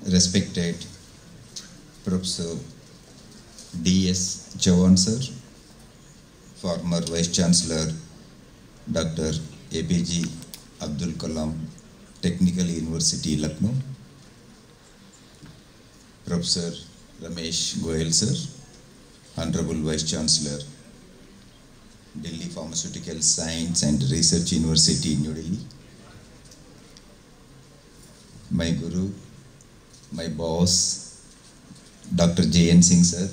respected Professor D.S. Chavan sir, former Vice Chancellor Dr. APG Abdul Kalam Technical University, Lucknow, Professor Ramesh Goyal sir, Honorable Vice Chancellor, Delhi Pharmaceutical Science and Research University, New Delhi, my guru, my boss, Dr. J.N. Singh sir,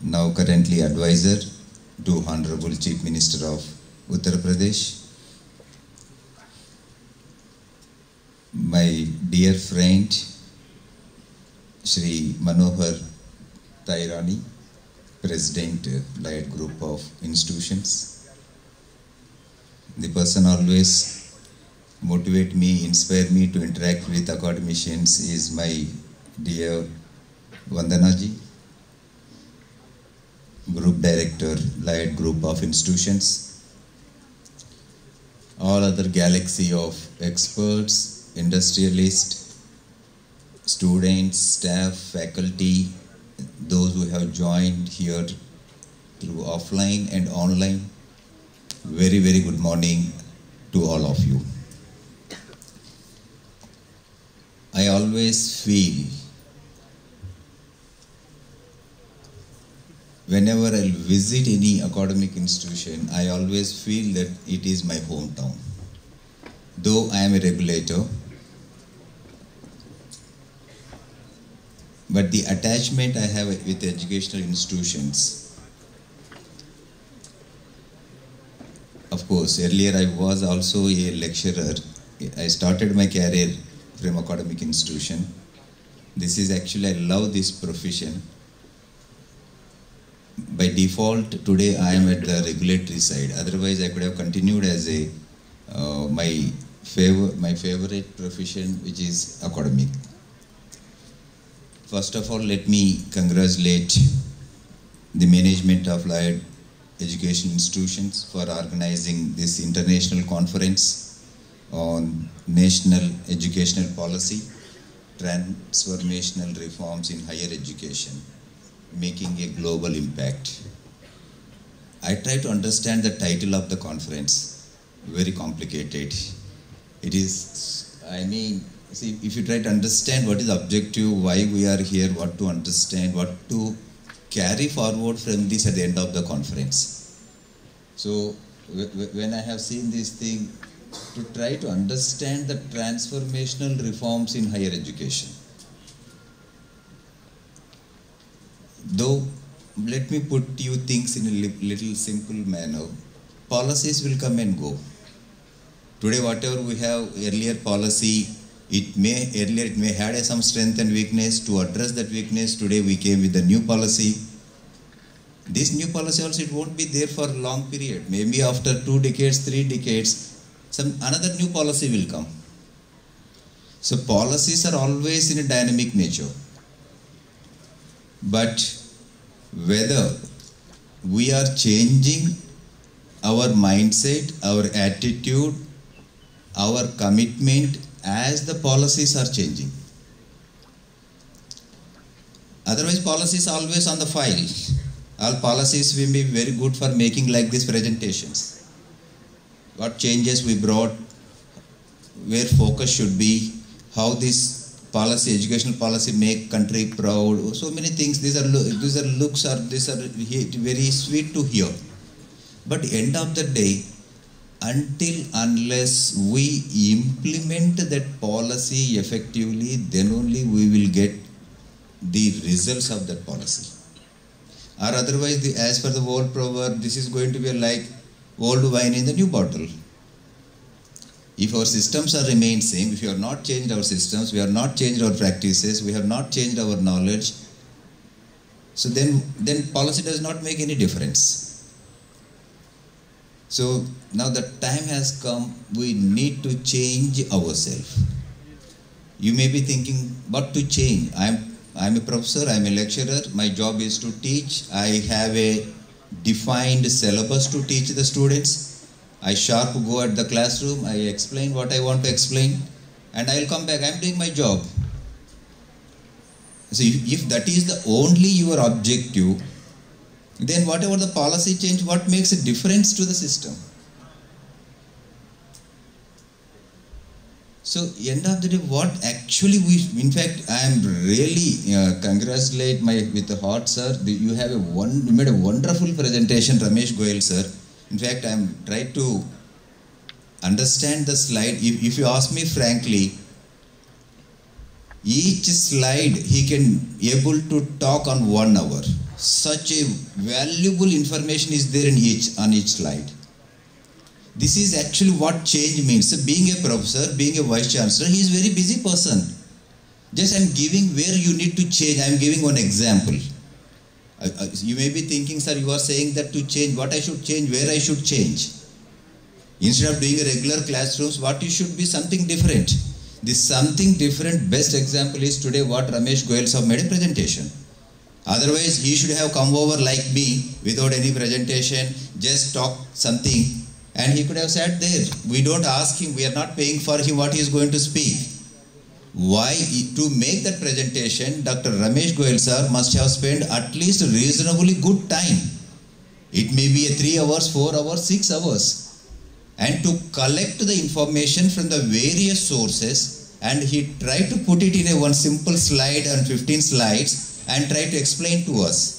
now currently advisor to Honorable Chief Minister of Uttar Pradesh, my dear friend, Shri Manohar Tairani, President, Lloyd Group of Institutions. The person always motivate me, inspire me to interact with academicians is my dear Vandana ji, Group Director, Lloyd Group of Institutions. All other galaxy of experts, industrialists, students, staff, faculty, those who have joined here through offline and online, very, very good morning to all of you. I always feel, whenever I visit any academic institution, I always feel that it is my hometown. Though I am a regulator, but the attachment I have with educational institutions, of course, earlier I was also a lecturer. I started my career from academic institution. This is actually, I love this profession. By default, today I am at the regulatory side. Otherwise, I could have continued as a my favorite profession, which is academic. First of all, let me congratulate the management of Lloyd Education Institutions for organizing this international conference on national educational policy, transformational reforms in higher education, making a global impact. I try to understand the title of the conference, very complicated. It is, I mean, see, if you try to understand what is the objective, why we are here, what to understand, what to carry forward from this at the end of the conference. So, when I have seen this thing, to try to understand the transformational reforms in higher education. Though, let me put you things in a little simple manner. Policies will come and go. Today, whatever we have earlier policy, earlier it may had some strength and weakness. To address that weakness, today we came with a new policy. This new policy also, it won't be there for a long period. Maybe after 2 decades, 3 decades, another new policy will come. So policies are always in a dynamic nature. But whether we are changing our mindset, our attitude, our commitment as the policies are changing. Otherwise, policies are always on the file. All policies will be very good for making like these presentations. What changes we brought, where focus should be, how this policy, educational policy make country proud, so many things. These are very sweet to hear. But end of the day, unless we implement that policy effectively, then only we will get the results of that policy. Or otherwise, as per the old proverb, this is going to be like old wine in the new bottle. If our systems are remained same, if we have not changed our systems, we have not changed our practices, we have not changed our knowledge, so then policy does not make any difference. So now the time has come, we need to change ourselves. You may be thinking, what to change? I'm a professor, I'm a lecturer, my job is to teach. I have a defined syllabus to teach the students. I sharp go at the classroom, I explain what I want to explain, and I will come back. I am doing my job. So if that is the only your objective, then whatever the policy change, what makes a difference to the system? So end of the day, what actually in fact, I am really congratulate with the heart, sir. You made a wonderful presentation, Ramesh Goyal, sir. In fact, I am trying to understand the slide. If you ask me frankly, each slide he can able to talk on 1 hour. Such a valuable information is there on each slide. This is actually what change means. So being a professor, being a vice chancellor, he is a very busy person. Just I am giving where you need to change. I am giving one example. You may be thinking, sir, you are saying that to change, what I should change, where I should change. Instead of doing a regular classrooms, what you should be something different. This something different, best example is today what Ramesh Goyal have made a presentation. Otherwise, he should have come over like me without any presentation, just talk something. And he could have sat there. We don't ask him, we are not paying for him what he is going to speak. Why? To make that presentation, Dr. Ramesh Goyal sir must have spent at least a reasonably good time. It may be 3 hours, 4 hours, 6 hours. And to collect the information from the various sources, and he tried to put it in a one simple slide and 15 slides and try to explain to us.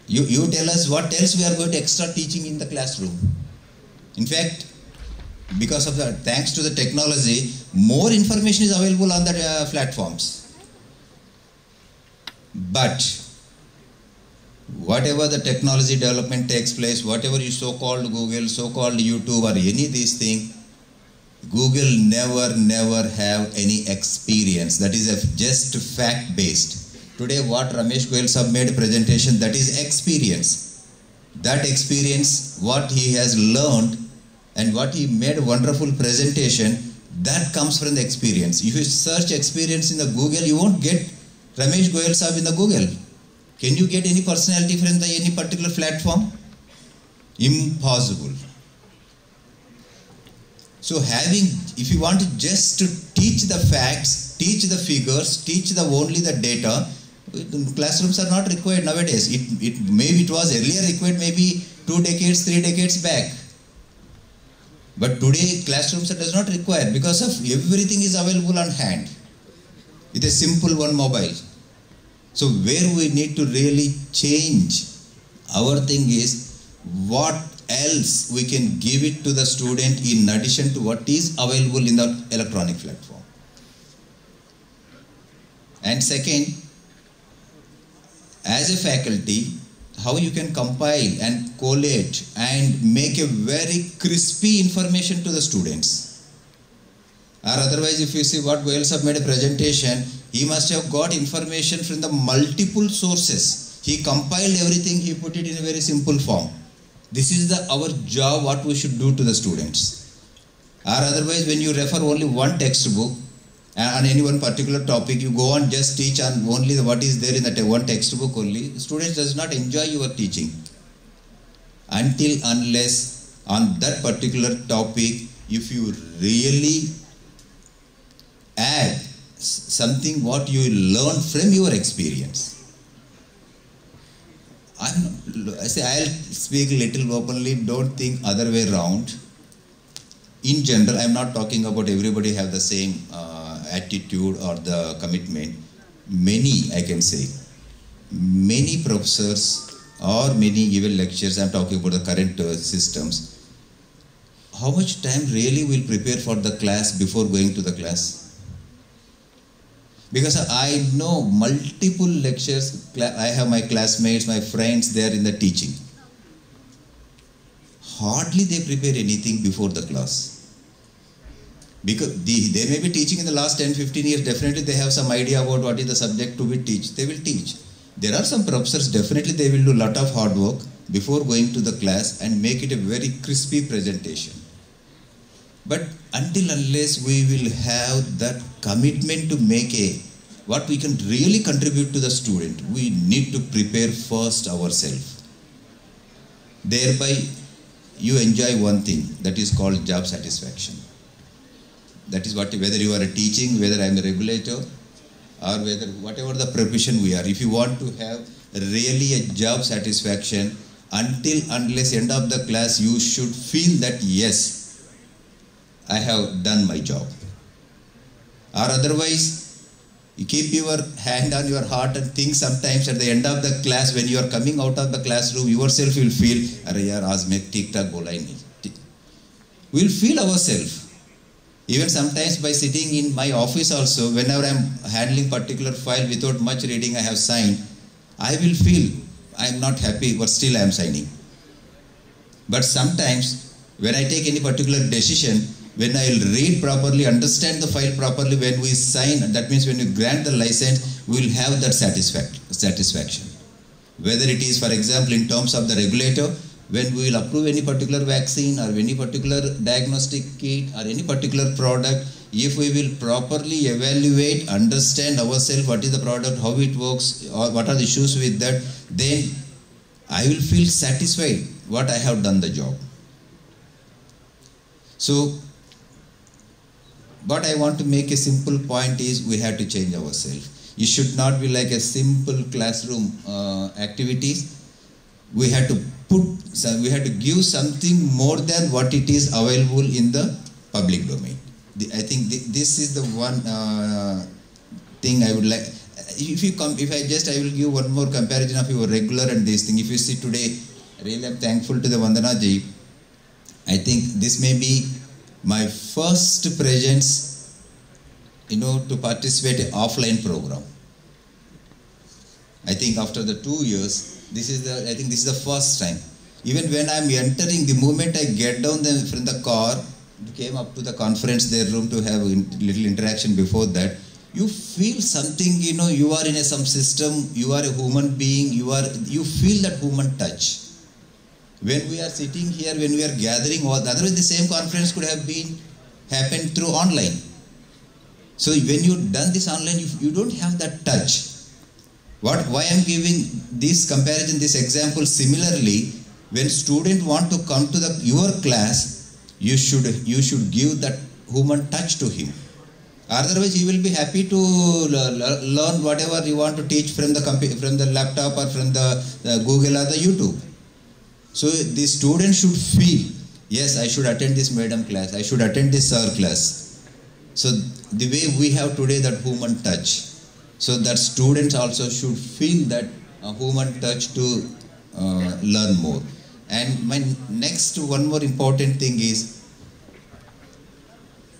You tell us what else we are going to extra teaching in the classroom. In fact, because of the thanks to the technology, more information is available on the platforms. But whatever the technology development takes place, whatever you so-called Google, so-called YouTube or any of these things, Google never have any experience. That is just fact-based. Today what Ramesh Goyal sir made a presentation, that is experience. That experience, what he has learned and what he made a wonderful presentation, that comes from the experience. If you search experience in the Google, you won't get Ramesh Goyal sir in the Google. Can you get any personality from any particular platform? Impossible. So if you want to just to teach the facts, teach the figures, teach only the data, classrooms are not required nowadays. Maybe it was earlier required, maybe 2 decades, 3 decades back. But today classrooms does not require, because of everything is available on hand with a simple one mobile. So where we need to really change our thing is what else we can give it to the student in addition to what is available in the electronic platform. And second, as a faculty, how you can compile and collate and make a very crispy information to the students. Or otherwise, if you see what Goyal sir made a presentation, he must have got information from the multiple sources. He compiled everything, he put it in a very simple form. This is our job, what we should do to the students. Or otherwise, when you refer only one textbook, on any one particular topic, you go on just teach on only what is there in that one textbook only. Students does not enjoy your teaching unless on that particular topic, if you really add something what you learn from your experience. I'll speak a little openly, don't think other way around. In general, I'm not talking about everybody have the same attitude or the commitment. Many, I can say, many professors or many even lecturers, I'm talking about the current systems, how much time really will prepare for the class before going to the class? Because I know multiple lectures, I have my classmates, my friends, they are in the teaching. Hardly they prepare anything before the class. Because they may be teaching in the last 10-15 years, definitely they have some idea about what is the subject to be teach. They will teach. There are some professors, definitely they will do a lot of hard work before going to the class and make it a very crispy presentation. But unless we will have that commitment to make what we can really contribute to the student, we need to prepare first ourselves. Thereby, you enjoy one thing that is called job satisfaction. That is whether you are a teaching, whether I am a regulator, or whether whatever the profession we are. If you want to have really a job satisfaction, unless end of the class, you should feel that yes, I have done my job. Or otherwise, you keep your hand on your heart and think sometimes at the end of the class, when you are coming out of the classroom, yourself will feel, "Arey yaar, aaj main ठीक ठाक बोला ही नहीं." We will feel ourselves. Even sometimes by sitting in my office also, whenever I am handling particular file without much reading I have signed, I will feel I am not happy, but still I am signing. But sometimes when I take any particular decision, when I will read properly, understand the file properly, when we sign, that means when you grant the license, we will have that satisfaction. Whether it is, for example, in terms of the regulator, when we will approve any particular vaccine or any particular diagnostic kit or any particular product, if we will properly evaluate, understand ourselves what is the product, how it works, or what are the issues with that, then I will feel satisfied what I have done the job. So, what I want to make a simple point is we have to change ourselves. It should not be like a simple classroom activities. We have to give something more than what it is available in the public domain. I think this is the one thing I would like. I will give one more comparison of your regular and this thing. If you see today, really I'm thankful to the Vandana ji. I think this may be my first presence, to participate in offline program. I think after the 2 years, this is the first time. Even when I am entering, the moment I get down from the car, came up to the conference their room to have little interaction before that, you feel something, you are in some system, you are a human being, you feel that human touch. When we are sitting here, when we are gathering, otherwise the same conference could have happened through online. So when you done this online, you don't have that touch. Why I am giving this comparison, this example, similarly, when students want to come to your class, you should give that human touch to him. Otherwise, he will be happy to learn whatever you want to teach from the laptop or from the Google or the YouTube. So the student should feel, yes, I should attend this madam class, I should attend this sir class. So the way we have today that human touch, so that students also should feel that human touch to learn more. And my next one more important thing is,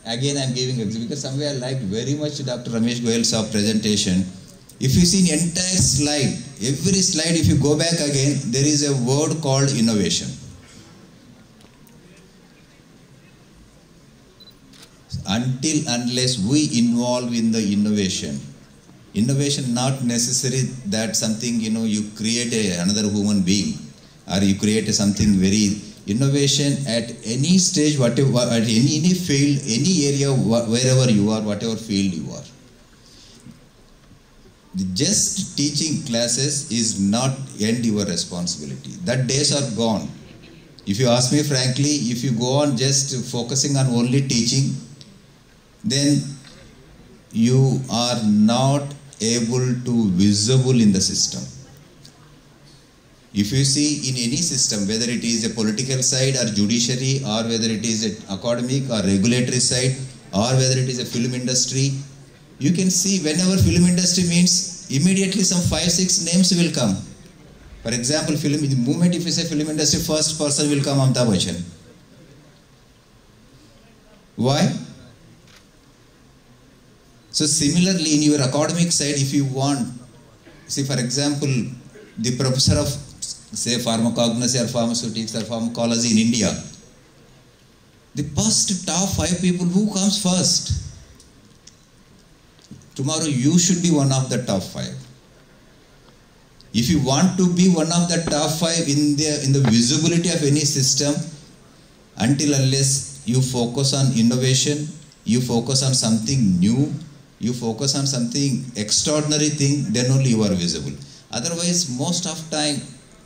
again I am giving example because somewhere I liked very much Dr. Ramesh Goyal's presentation. If you see an entire slide, every slide, if you go back again, there is a word called innovation. Unless we involve in the innovation not necessary that something, you create another human being or you create something very innovation at any stage, whatever, at any field, any area, wherever you are, whatever field you are. Just teaching classes is not end your responsibility. That days are gone. If you ask me frankly, if you go on just focusing on only teaching, then you are not able to visible in the system. If you see in any system, whether it is a political side or judiciary, or whether it is an academic or regulatory side, or whether it is a film industry, you can see whenever film industry means, immediately some 5-6 names will come. For example, the moment if you say film industry, first person will come Amitabh Bachchan. Why? So similarly, in your academic side, if you want, see for example, the professor of say pharmacognosy or pharmaceutics or pharmacology in India, the first top 5 people, who comes first? Tomorrow you should be one of the top 5. If you want to be one of the top 5 in the visibility of any system, unless you focus on innovation, you focus on something new, you focus on something extraordinary thing, then only you are visible. Otherwise, most of time,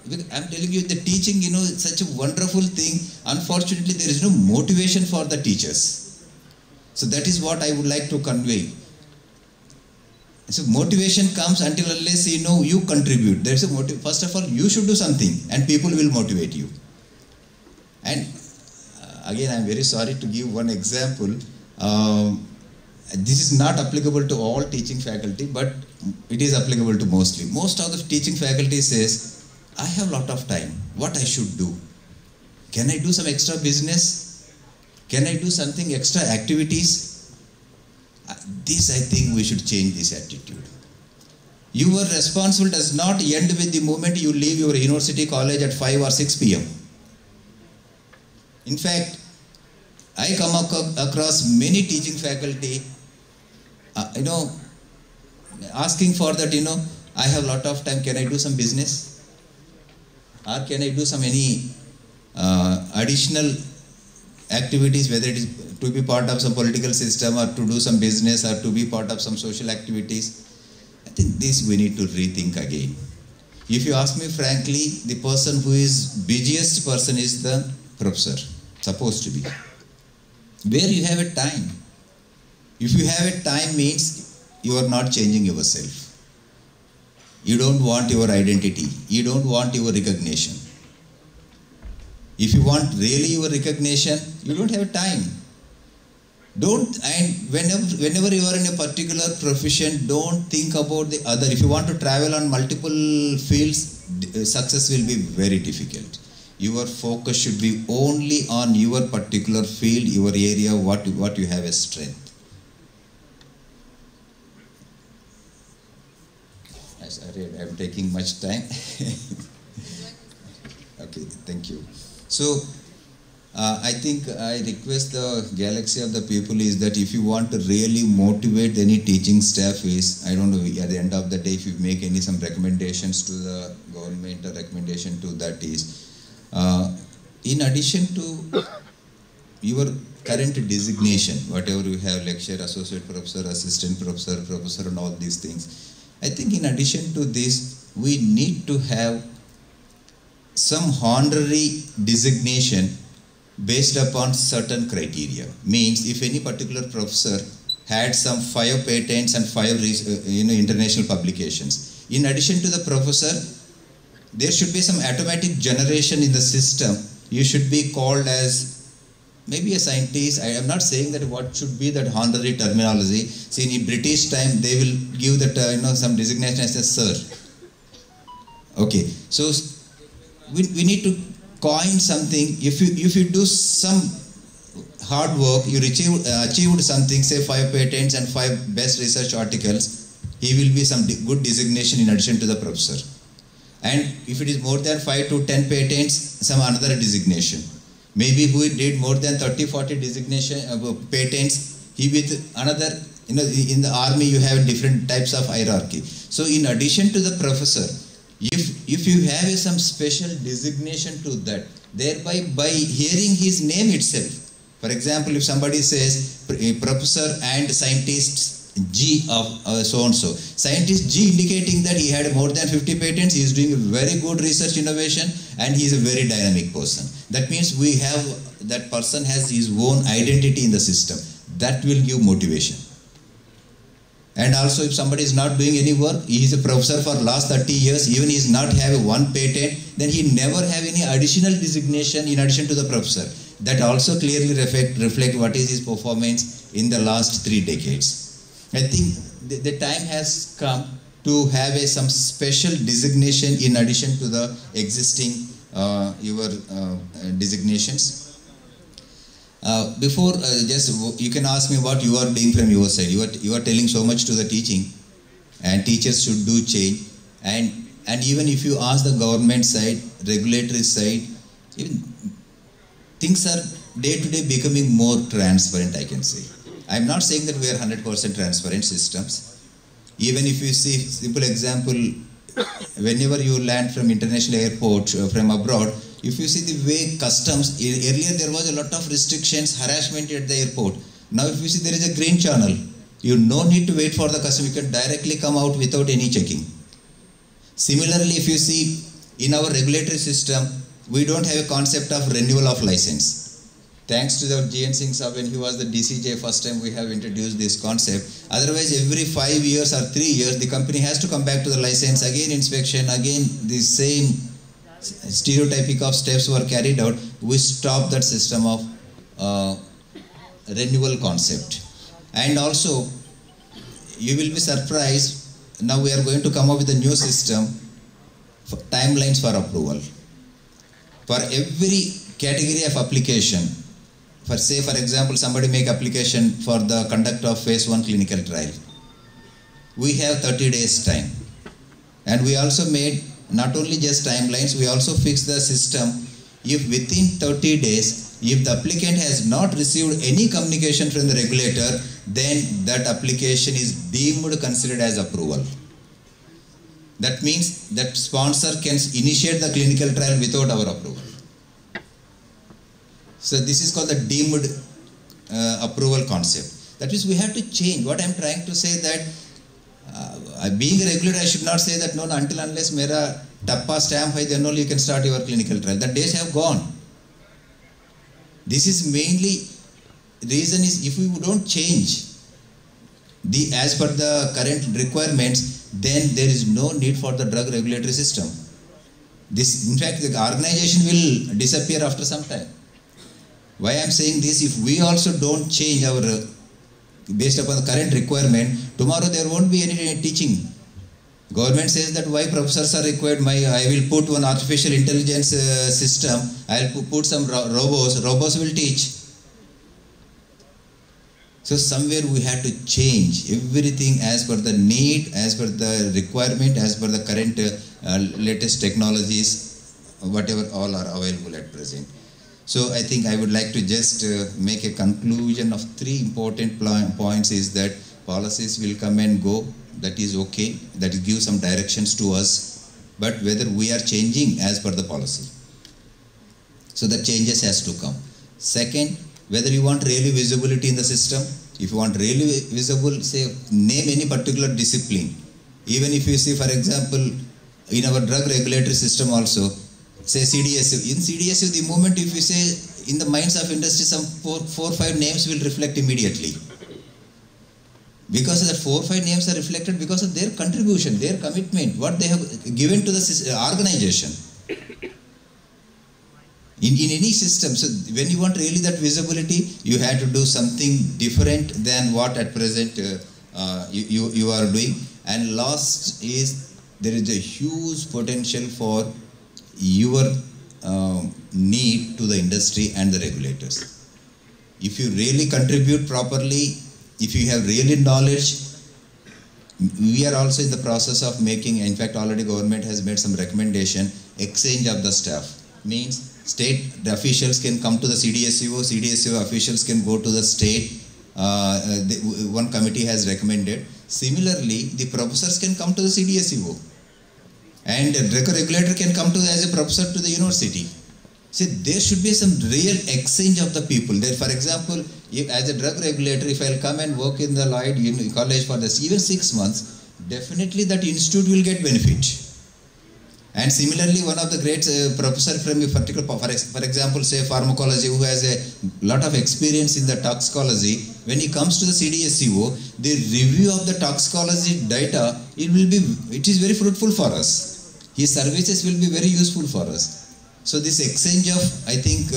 I am telling you, the teaching, it's such a wonderful thing. Unfortunately, there is no motivation for the teachers. So that is what I would like to convey. So motivation comes until unless you contribute. There is a motive. First of all, you should do something and people will motivate you. And again, I am very sorry to give one example. This is not applicable to all teaching faculty, but it is applicable to mostly. Most of the teaching faculty says, I have a lot of time. What I should do? Can I do some extra business? Can I do something extra activities? This, I think we should change this attitude. Your responsibility does not end with the moment you leave your university college at 5 or 6 p.m. In fact, I come across many teaching faculty, asking for that, I have a lot of time, can I do some business? Or can I do some any additional activities, whether it is to be part of some political system or to do some business or to be part of some social activities. I think this we need to rethink again. If you ask me frankly, the person who is busiest person is the professor, supposed to be. Where you have a time. If you have a time means you are not changing yourself. You don't want your identity. You don't want your recognition. If you want really your recognition, you don't have time. And whenever you are in a particular profession, don't think about the other. If you want to travel on multiple fields, success will be very difficult. Your focus should be only on your particular field, your area, what you have as strength. Sorry, I am taking much time. Okay, thank you. So, I think I request the galaxy of the people is that if you want to really motivate any teaching staff is, I don't know, at the end of the day, if you make some recommendations to the government, a recommendation to that is, in addition to your current designation, whatever you have, lecturer, associate professor, assistant professor, professor and all these things, I think in addition to this, we need to have some honorary designation based upon certain criteria. Means if any particular professor had some 5 patents and 5 international publications, in addition to the professor, there should be some automatic generation in the system. You should be called as maybe a scientist. I am not saying that what should be that honorary terminology. See, in British time, they will give that some designation as a sir. Okay, so we need to coin something. If you do some hard work, you achieved something, say 5 patents and 5 best research articles, he will be some good designation in addition to the professor. And if it is more than 5 to 10 patents, some another designation. Maybe who did more than 30-40 designation patents, he with another, in the army you have different types of hierarchy. So in addition to the professor, if you have some special designation to that, thereby by hearing his name itself, for example, if somebody says professor and scientist G of so-and-so, scientist G indicating that he had more than 50 patents, he is doing a very good research innovation and he is a very dynamic person. That means that person has his own identity in the system. That will give motivation. And also if somebody is not doing any work, he is a professor for last 30 years, even he is not having 1 patent, then he never have any additional designation in addition to the professor. That also clearly reflect what is his performance in the last 3 decades. I think the time has come to have some special designation in addition to the existing designations. Just you can ask me what you are doing from your side. You are telling so much to the teaching, and teachers should do change. And even if you ask the government side, regulatory side, even things are day to day becoming more transparent, I can say. I am not saying that we are 100% transparent systems. Even if you see, simple example, whenever you land from international airport, from abroad, if you see the way customs, earlier there was a lot of restrictions, harassment at the airport. Now if you see there is a green channel, you no need to wait for the customs, you can directly come out without any checking. Similarly, if you see in our regulatory system, we don't have a concept of renewal of license. Thanks to the GN Singh sir, when he was the DCJ, first time we have introduced this concept. Otherwise, every 5 years or 3 years, the company has to come back to the license, again inspection, again the same stereotypic of steps were carried out. We stopped that system of renewal concept. And also, you will be surprised, now we are going to come up with a new system for timelines for approval. For every category of application, for example, somebody make application for the conduct of phase 1 clinical trial. We have 30 days time. And we also made not only just timelines, we also fixed the system. If within 30 days, if the applicant has not received any communication from the regulator, then that application is deemed considered as approval. That means that sponsor can initiate the clinical trial without our approval. So this is called the deemed approval concept. That means we have to change. What I am trying to say that being a regulator, I should not say that no, until unless mera tappa stamp hai, then only you can start your clinical trial. The days have gone. This is mainly, reason is if we don't change as per the current requirements, then there is no need for the drug regulatory system. This, in fact, the organization will disappear after some time. Why I am saying this, if we also don't change our, based upon the current requirement, tomorrow there won't be any teaching. Government says that why professors are required, I will put one artificial intelligence system, I will put some robots will teach. So somewhere we have to change everything as per the need, as per the requirement, as per the current latest technologies, whatever all are available at present. So I think I would like to just make a conclusion of 3 important points is that policies will come and go, that is okay, that will give some directions to us, but whether we are changing as per the policy. So the changes has to come. Second, whether you want really visibility in the system, if you want really visible, say name any particular discipline. Even if you see, for example, in our drug regulatory system also, say CDSCO. In CDSCO, the moment if you say in the minds of industry, some 4 or 5 names will reflect immediately. Because that 4 or 5 names are reflected because of their contribution, their commitment, what they have given to the organization. In any system, so when you want really that visibility, you have to do something different than what at present you are doing. And last is, there is a huge potential for your need to the industry and the regulators. If you really contribute properly, if you have really knowledge, we are also in the process of making, in fact already government has made some recommendation, exchange of the staff. Means state officials can come to the CDSCO, CDSCO officials can go to the state, one committee has recommended. Similarly, the professors can come to the CDSCO. And the drug regulator can come to as a professor to the university. See, there should be some real exchange of the people. There, for example, if, as a drug regulator, if I'll come and work in the Lloyd college for this, even 6 months, definitely that institute will get benefit. And similarly, one of the great professor from a particular, for example, say pharmacology, who has a lot of experience in the toxicology, when he comes to the CDSCO, the review of the toxicology data, it is very fruitful for us. His services will be very useful for us. So this exchange of, I think,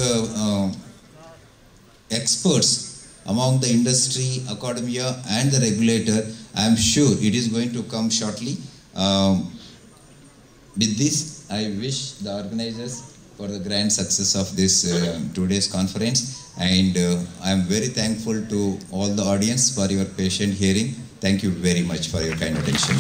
experts among the industry, academia and the regulator, I am sure it is going to come shortly. With this, I wish the organizers for the grand success of this today's conference, and I am very thankful to all the audience for your patient hearing. Thank you very much for your kind attention.